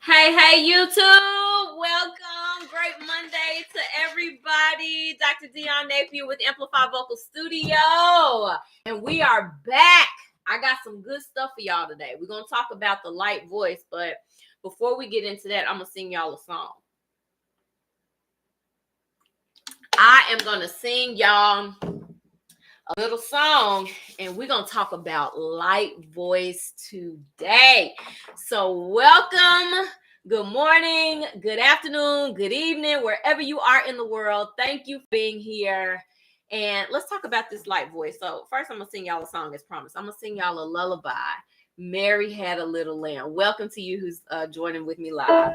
Hey, YouTube. Welcome. Great Monday to everybody. Dr. Dion Napier with Amplify Vocal Studio. And we are back. I got some good stuff for y'all today. We're going to talk about the light voice, but before we get into that, I'm going to sing y'all a song. I am going to sing y'all a little song, and we're going to talk about light voice today. So welcome. Good morning, good afternoon, good evening, wherever you are in the world. Thank you for being here. And let's talk about this light voice. So first, I'm going to sing y'all a song as promised. I'm going to sing y'all a lullaby. Mary Had a Little Lamb. Welcome to you who's joining with me live.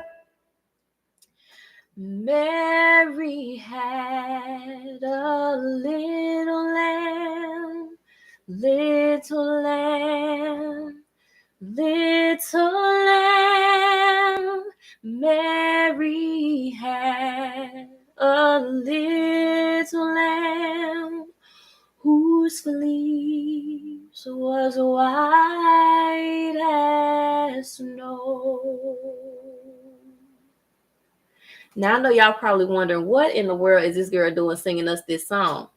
Mary had a little lamb, little lamb, little lamb. Mary had a little lamb whose fleece was white as snow. Now, I know y'all probably wondering, what in the world is this girl doing singing us this song?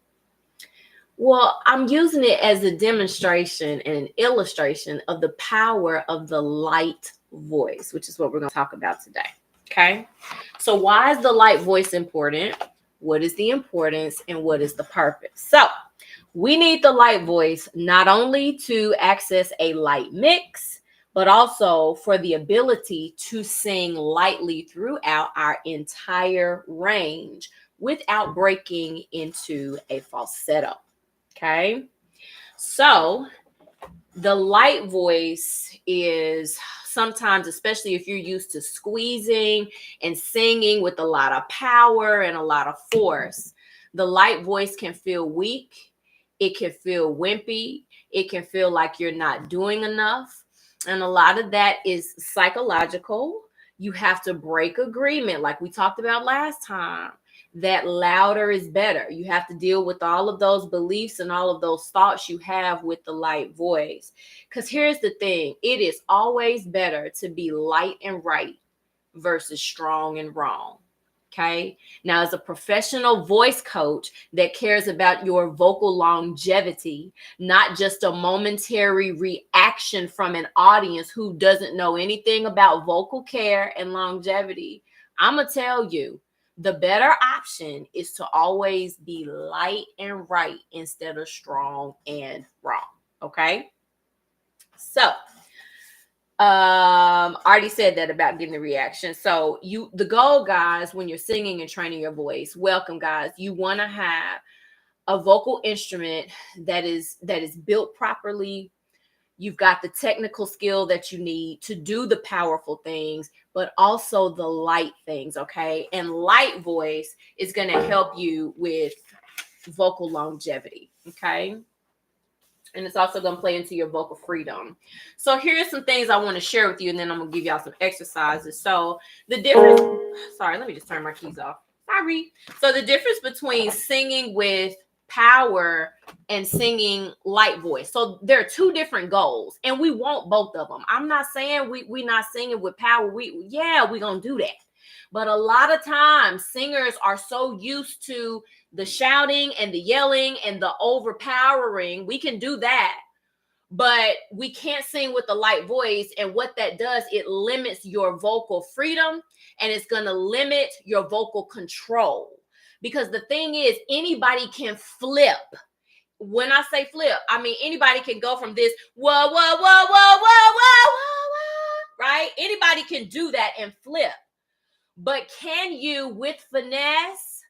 Well, I'm using it as a demonstration and an illustration of the power of the light voice, which is what we're going to talk about today. Okay? So why is the light voice important? What is the importance and what is the purpose? So we need the light voice not only to access a light mix, but also for the ability to sing lightly throughout our entire range without breaking into a falsetto. Okay, so the light voice is sometimes, especially if you're used to squeezing and singing with a lot of power and a lot of force, the light voice can feel weak. It can feel wimpy. It can feel like you're not doing enough. And a lot of that is psychological. You have to break agreement, like we talked about last time, that louder is better. You have to deal with all of those beliefs and all of those thoughts you have with the light voice. Because here's the thing, it is always better to be light and right versus strong and wrong. Okay. Now, as a professional voice coach that cares about your vocal longevity, not just a momentary reaction from an audience who doesn't know anything about vocal care and longevity, I'm going to tell you, the better option is to always be light and right instead of strong and wrong. Okay. So, already said that about getting the reaction. So the goal, guys, when you're singing and training your voice, welcome, guys, you want to have a vocal instrument that is built properly. You've got the technical skill that you need to do the powerful things, but also the light things. Okay. And light voice is going to help you with vocal longevity. Okay. And it's also going to play into your vocal freedom. So here's some things I want to share with you, and then I'm going to give y'all some exercises. So the difference, let me just turn my keys off. Sorry. So the difference between singing with power and singing light voice. So there are two different goals, and we want both of them. I'm not saying we're not singing with power. We're going to do that. But a lot of times singers are so used to the shouting and the yelling and the overpowering. We can do that, but we can't sing with the light voice. And what that does, it limits your vocal freedom, and it's going to limit your vocal control. Because the thing is, anybody can flip. When I say flip, I mean anybody can go from this, whoa, whoa, whoa, whoa, whoa, whoa, whoa, right? Anybody can do that and flip. But can you, with finesse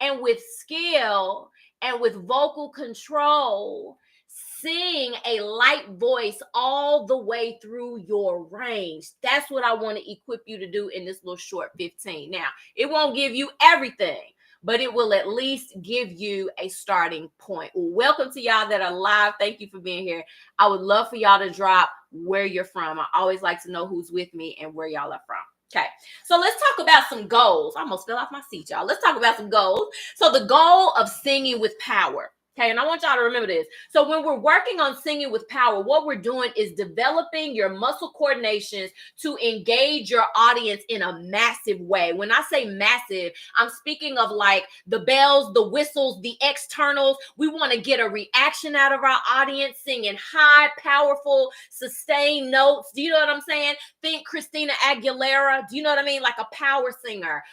and with skill and with vocal control, sing a light voice all the way through your range? That's what I want to equip you to do in this little short 15. Now, it won't give you everything, but it will at least give you a starting point. Welcome to y'all that are live. Thank you for being here. I would love for y'all to drop where you're from. I always like to know who's with me and where y'all are from. Okay, so let's talk about some goals. I almost fell off my seat, y'all. Let's talk about some goals. So the goal of singing with power. Okay, and I want y'all to remember this. So when we're working on singing with power, what we're doing is developing your muscle coordinations to engage your audience in a massive way. When I say massive, I'm speaking of like the bells, the whistles, the externals. We want to get a reaction out of our audience, singing high, powerful, sustained notes. Do you know what I'm saying? Think Christina Aguilera. Do you know what I mean? Like a power singer.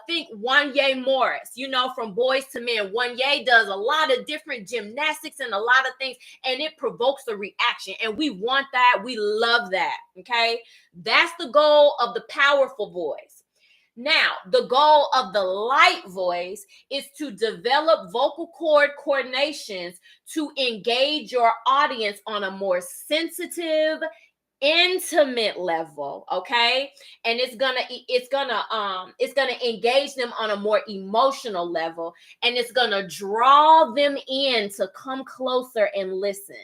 Think Wanya Morris, from Boys to Men. Wanya does a lot of different gymnastics and a lot of things, and it provokes a reaction. And we want that. We love that. Okay. That's the goal of the powerful voice. Now, the goal of the light voice is to develop vocal cord coordinations to engage your audience on a more sensitive, intimate level, okay? And it's gonna engage them on a more emotional level, and it's gonna draw them in to come closer and listen.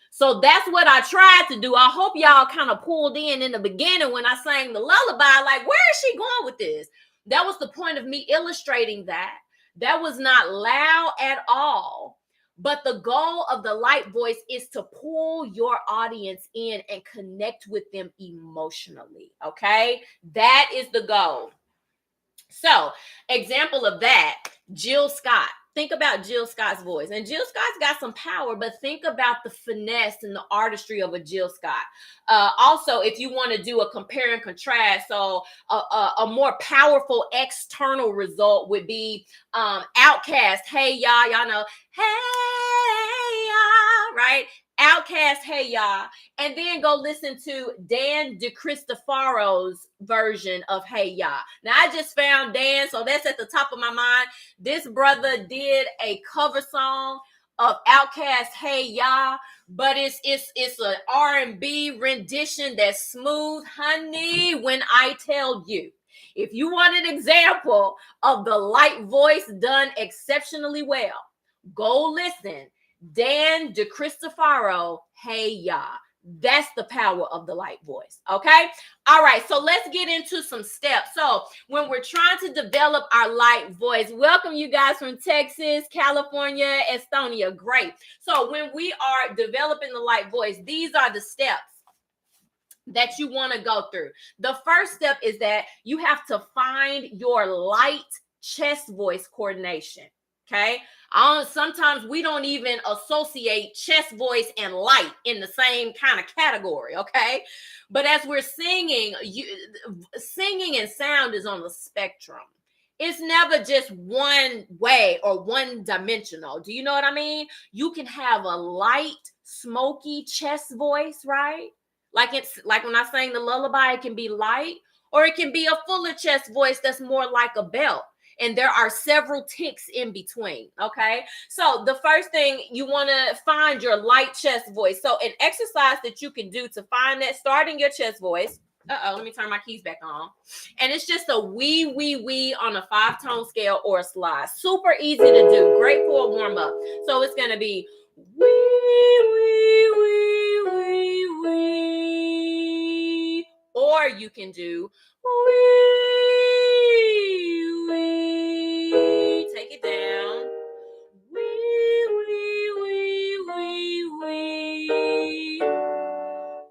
So that's what I tried to do. I hope y'all kind of pulled in the beginning when I sang the lullaby, like, where is she going with this? That was the point of me illustrating that. That was not loud at all. But the goal of the light voice is to pull your audience in and connect with them emotionally, okay? That is the goal. So, example of that, Jill Scott. Think about Jill Scott's voice. And Jill Scott's got some power, but think about the finesse and the artistry of a Jill Scott. Also, if you want to do a compare and contrast, so a more powerful external result would be Outkast, Hey Ya, y'all know, Hey Ya, right? Outkast, Hey Ya, and then go listen to Dan DeCristofaro's version of Hey Ya. Now, I just found Dan, so that's at the top of my mind. This brother did a cover song of Outkast, Hey Ya, but it's an R&B rendition that's smooth, honey, when I tell you. If you want an example of the light voice done exceptionally well, go listen. Dan DeCristofaro, Hey Ya. That's the power of the light voice. Okay. All right. So let's get into some steps. So when we're trying to develop our light voice, welcome you guys from Texas, California, Estonia. Great. So when we are developing the light voice, these are the steps that you want to go through. The first step is that you have to find your light chest voice coordination. Okay. Sometimes we don't even associate chest voice and light in the same kind of category. Okay. But as we're singing, singing and sound is on the spectrum. It's never just one way or one dimensional. Do you know what I mean? You can have a light, smoky chest voice, right? Like when I sang the lullaby, it can be light, or it can be a fuller chest voice that's more like a belt. And there are several ticks in between. Okay. So the first thing, you want to find your light chest voice. So an exercise that you can do to find that, starting your chest voice. Let me turn my keys back on. And it's just a wee, wee, wee on a 5-tone scale or a slide. Super easy to do. Great for a warm up. So it's going to be wee, wee, wee, wee, wee. Or you can do wee, wee. Take it down. Wee, wee, wee, wee, wee.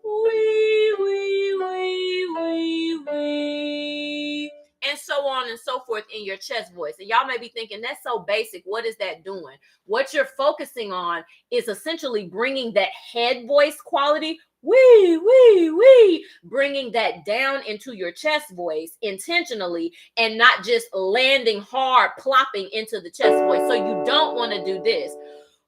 Wee, wee, wee, wee, wee. And so on and so forth in your chest voice. And y'all may be thinking, that's so basic. What is that doing? What you're focusing on is essentially bringing that head voice quality, wee, wee, wee, bringing that down into your chest voice intentionally and not just landing hard, plopping into the chest voice. So you don't want to do this.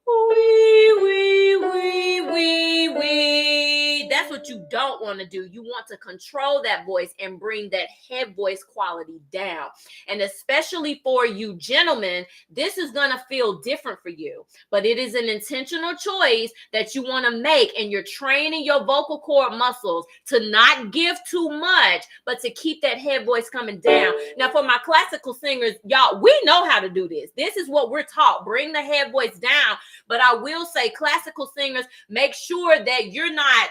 Wee, wee, wee, wee, wee. That's what you don't want to do. You want to control that voice and bring that head voice quality down. And especially for you gentlemen, this is going to feel different for you. But it is an intentional choice that you want to make, and you're training your vocal cord muscles to not give too much, but to keep that head voice coming down. Now, for my classical singers, y'all, we know how to do this. This is what we're taught. Bring the head voice down. But I will say, classical singers, make sure that you're not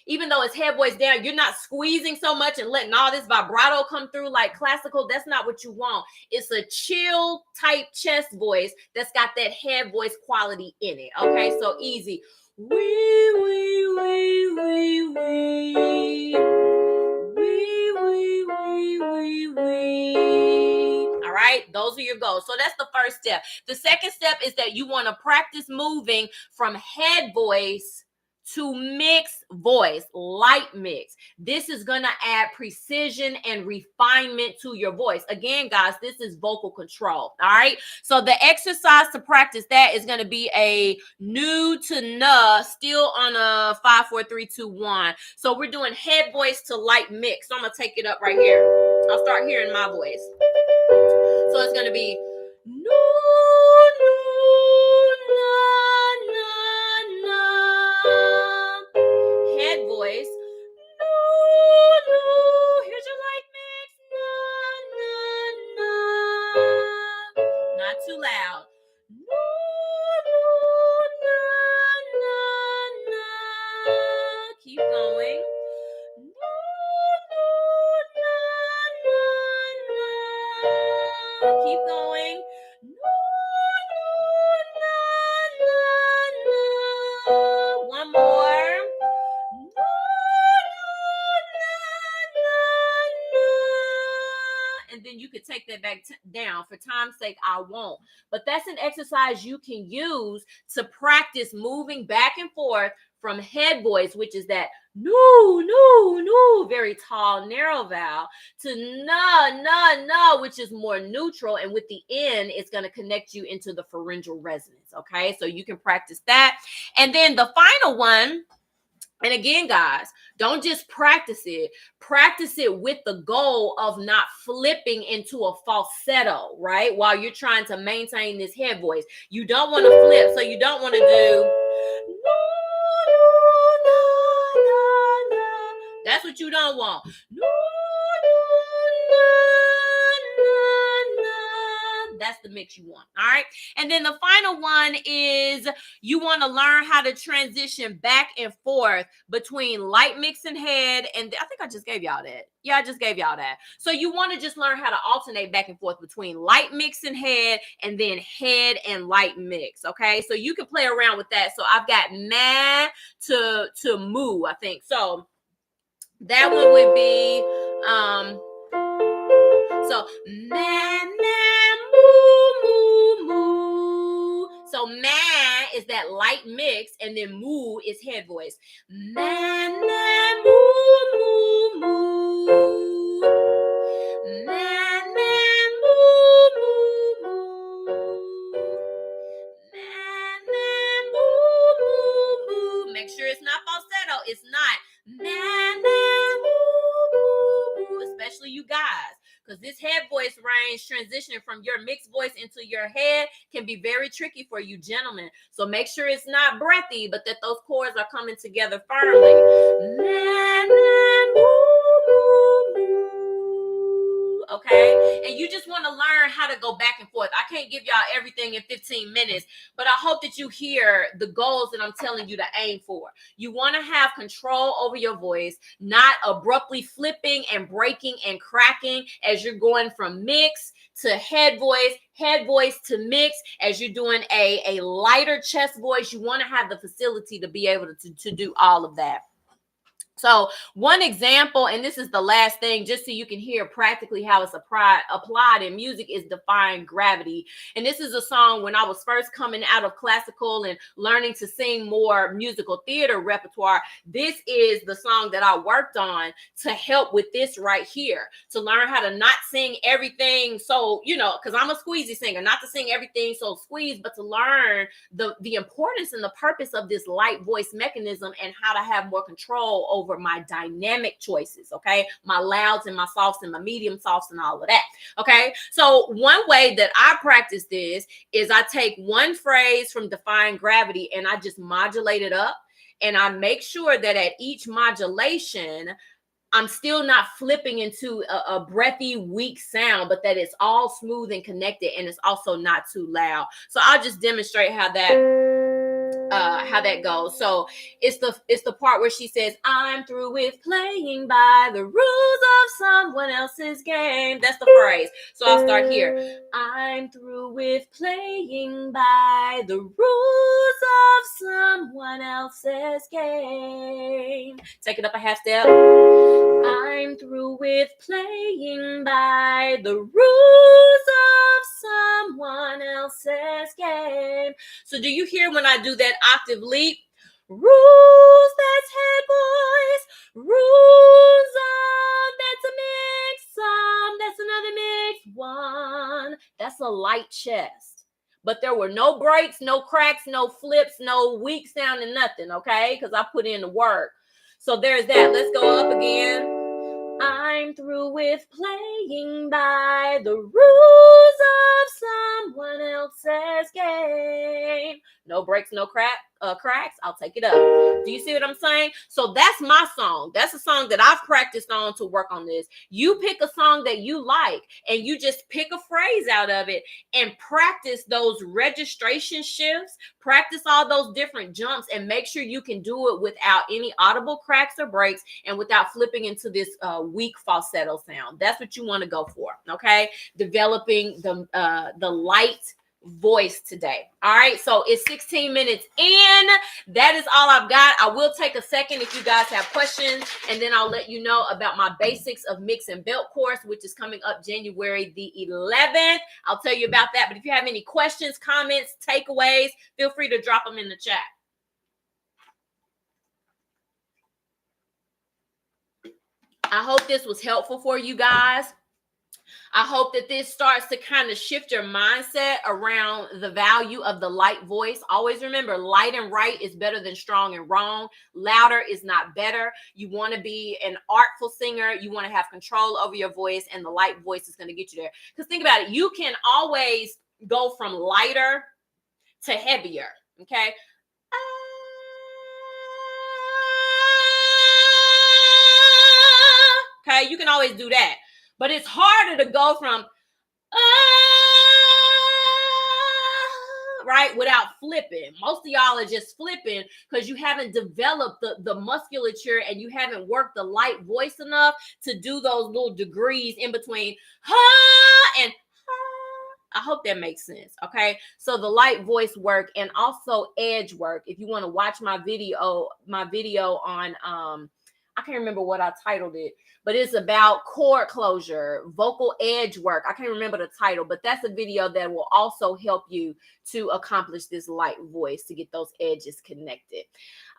Even though it's head voice down, you're not squeezing so much and letting all this vibrato come through like classical. That's not what you want. It's a chill type chest voice that's got that head voice quality in it. Okay, so easy. Wee, wee, wee, wee, wee. Wee, wee, wee, wee, wee. All right, those are your goals. So that's the first step. The second step is that you want to practice moving from head voice to mix voice, light mix. This is going to add precision and refinement to your voice. Again, guys, this is vocal control. All right. So the exercise to practice that is going to be a new to na, still on a 5, 4, 3, 2, 1. So we're doing head voice to light mix. So I'm going to take it up right here. I'll start hearing my voice. So it's going to be no, no, na, na, na. Head voice. No, no. Here's your light mix. Na, na, na. Not too loud. No, no, na, na, na. Keep going. No, no, na, na, na. Keep going. No, no, na, na, na. One more. No, no, na, na, na. And then you could take that back down. For time's sake, I won't. But that's an exercise you can use to practice moving back and forth from head voice, which is that no, no, no, very tall, narrow vowel, to na, na, na, which is more neutral. And with the N, it's going to connect you into the pharyngeal resonance. Okay, so you can practice that. And then the final one, and again, guys, don't just practice it with the goal of not flipping into a falsetto, right? While you're trying to maintain this head voice. You don't want to flip, so you don't want to do no, no, na, na. That's what you don't want. No, no, na, na, na. That's the mix you want. All right. And then the final one is you want to learn how to transition back and forth between light mix and head. And I think I just gave y'all that. Yeah, I just gave y'all that. So you want to just learn how to alternate back and forth between light mix and head head and light mix. Okay. So you can play around with that. So I've got ma to moo, I think. So that one would be so ma, moo, moo, moo. So ma is that light mix, and then moo is head voice. Ma, moo, moo, moo. Ma, moo, moo, moo. Ma, moo, moo, moo. Make sure it's not falsetto. It's not ma, moo, moo, especially you guys. Because this head voice range transitioning from your mixed voice into your head can be very tricky for you gentlemen. So make sure it's not breathy, but that those chords are coming together firmly. Okay? And you just want to learn how to go back and forth. I can't give y'all everything in 15 minutes, but I hope that you hear the goals that I'm telling you to aim for. You want to have control over your voice, not abruptly flipping and breaking and cracking as you're going from mix to head voice to mix. As you're doing a lighter chest voice, you want to have the facility to be able to do all of that. So one example, and this is the last thing, just so you can hear practically how it's applied in music, is Defying Gravity. And this is a song when I was first coming out of classical and learning to sing more musical theater repertoire. This is the song that I worked on to help with this right here, to learn how to not sing everything. So, because I'm a squeezy singer, not to sing everything so squeezed, but to learn the importance and the purpose of this light voice mechanism and how to have more control over my dynamic choices, okay? My louds and my softs and my medium softs and all of that, okay? So one way that I practice this is I take one phrase from Defying Gravity and I just modulate it up, and I make sure that at each modulation, I'm still not flipping into a breathy, weak sound, but that it's all smooth and connected, and it's also not too loud. So I'll just demonstrate how that how that goes. So it's the part where she says, "I'm through with playing by the rules of someone else's game." That's the phrase. So I'll start here. I'm through with playing by the rules of someone else's game. Take it up a half step. I'm through with playing by the rules of someone else's game. So do you hear when I do that octave leap? Rules, that's head boys. Rules of, that's a mix. That's another mix. One. That's a light chest. But there were no breaks, no cracks, no flips, no weak sound and nothing, okay? Because I put in the work. So there's that. Let's go up again. I'm through with playing by the rules of someone else's game. No breaks, no cracks. I'll take it up. Do you see what I'm saying? So that's my song. That's a song that I've practiced on to work on this. You pick a song that you like and you just pick a phrase out of it and practice those registration shifts, practice all those different jumps, and make sure you can do it without any audible cracks or breaks and without flipping into this weak falsetto sound. That's what you want to go for, okay? Developing the light voice today. All right, so it's 16 minutes in. That is all I've got. I will take a second if you guys have questions, and then I'll let you know about my basics of mix and belt course, which is coming up January the 11th. I'll tell you about that. But if you have any questions, comments, takeaways, feel free to drop them in the chat. I hope this was helpful for you guys. I hope that this starts to kind of shift your mindset around the value of the light voice. Always remember, light and right is better than strong and wrong. Louder is not better. You want to be an artful singer. You want to have control over your voice, and the light voice is going to get you there. Because think about it. You can always go from lighter to heavier, okay? Okay, you can always do that. But it's harder to go from right without flipping. Most of y'all are just flipping because you haven't developed the musculature and you haven't worked the light voice enough to do those little degrees in between and I hope that makes sense. Okay, so the light voice work and also edge work. If you want to watch my video on I can't remember what I titled it, but it's about chord closure, vocal edge work. I can't remember the title, but that's a video that will also help you to accomplish this light voice, to get those edges connected.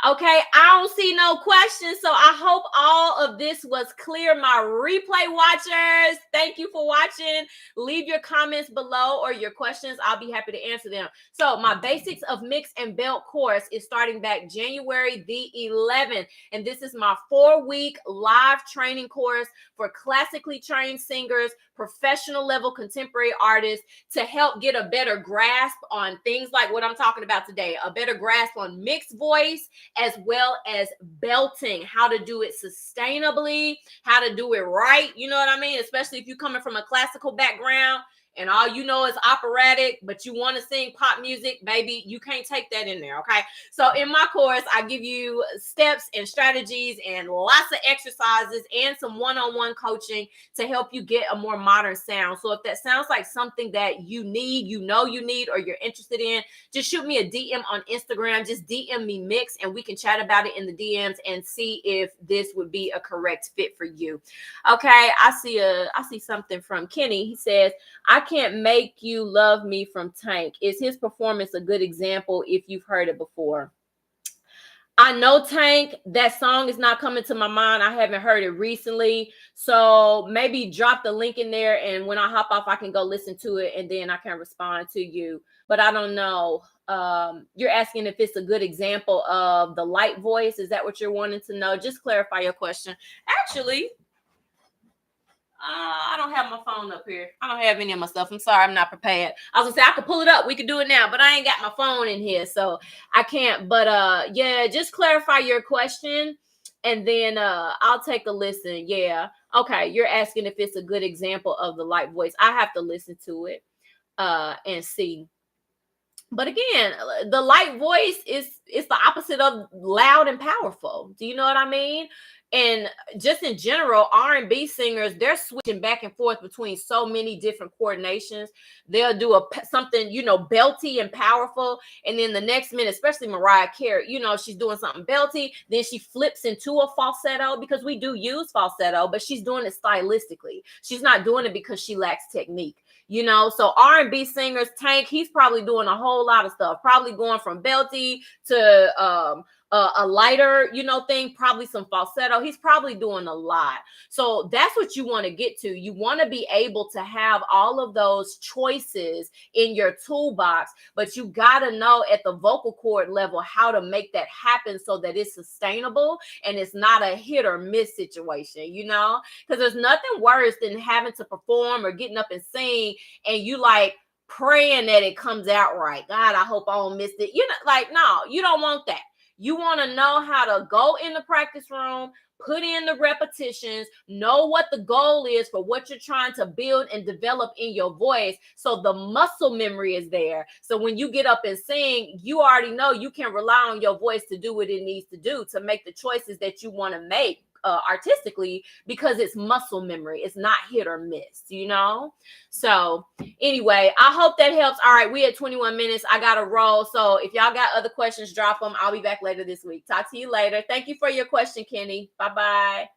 Okay, I don't see no questions, so I hope all of this was clear. My replay watchers, thank you for watching. Leave your comments below or your questions. I'll be happy to answer them. So my Basics of Mix and Belt course is starting back January the 11th, and this is my 4-week live training course for classically trained singers, professional level contemporary artists, to help get a better grasp on things like what I'm talking about today, a better grasp on mixed voice, as well as belting, how to do it sustainably, how to do it right. You know what I mean? Especially if you're coming from a classical background and all you know is operatic, but you want to sing pop music, baby, you can't take that in there, okay? So in my course, I give you steps and strategies and lots of exercises and some one-on-one coaching to help you get a more modern sound. So if that sounds like something that you need, you need, or you're interested in, just shoot me a DM on Instagram. Just DM me Mix, and we can chat about it in the DMs and see if this would be a correct fit for you. Okay, I see something from Kenny. He says, I Can't Make You Love Me from Tank. Is his performance a good example if you've heard it before? I know Tank. That song is not coming to my mind. I haven't heard it recently. So maybe drop the link in there, and when I hop off, I can go listen to it, and then I can respond to you. But I don't know. You're asking if it's a good example of the light voice. Is that what you're wanting to know? Just clarify your question. Actually, I don't have my phone up here. I don't have any of my stuff. I'm sorry, I'm not prepared. I was gonna say I could pull it up. We could do it now, but I ain't got my phone in here, so I can't. But yeah, just clarify your question, and then I'll take a listen. Yeah, okay. You're asking if it's a good example of the light voice. I have to listen to it and see. But again, the light voice is the opposite of loud and powerful. Do you know what I mean? And just in general, R&B singers, they're switching back and forth between so many different coordinations. They'll do something, belty and powerful, and then the next minute, especially Mariah Carey, she's doing something belty, then she flips into a falsetto, because we do use falsetto, but she's doing it stylistically. She's not doing it because she lacks technique. So R&B singers, Tank, he's probably doing a whole lot of stuff, probably going from belty to a lighter, thing, probably some falsetto. He's probably doing a lot. So that's what you want to get to. You want to be able to have all of those choices in your toolbox, but you got to know at the vocal cord level how to make that happen so that it's sustainable and it's not a hit or miss situation, because there's nothing worse than having to perform or getting up and sing and you like praying that it comes out right. God, I hope I don't miss it. No, you don't want that. You want to know how to go in the practice room, put in the repetitions, know what the goal is for what you're trying to build and develop in your voice. So the muscle memory is there. So when you get up and sing, you already know you can rely on your voice to do what it needs to do, to make the choices that you want to make artistically, because it's muscle memory. It's not hit or miss, So anyway, I hope that helps. All right, we at 21 minutes. I got to roll. So if y'all got other questions, drop them. I'll be back later this week. Talk to you later. Thank you for your question, Kenny. Bye-bye.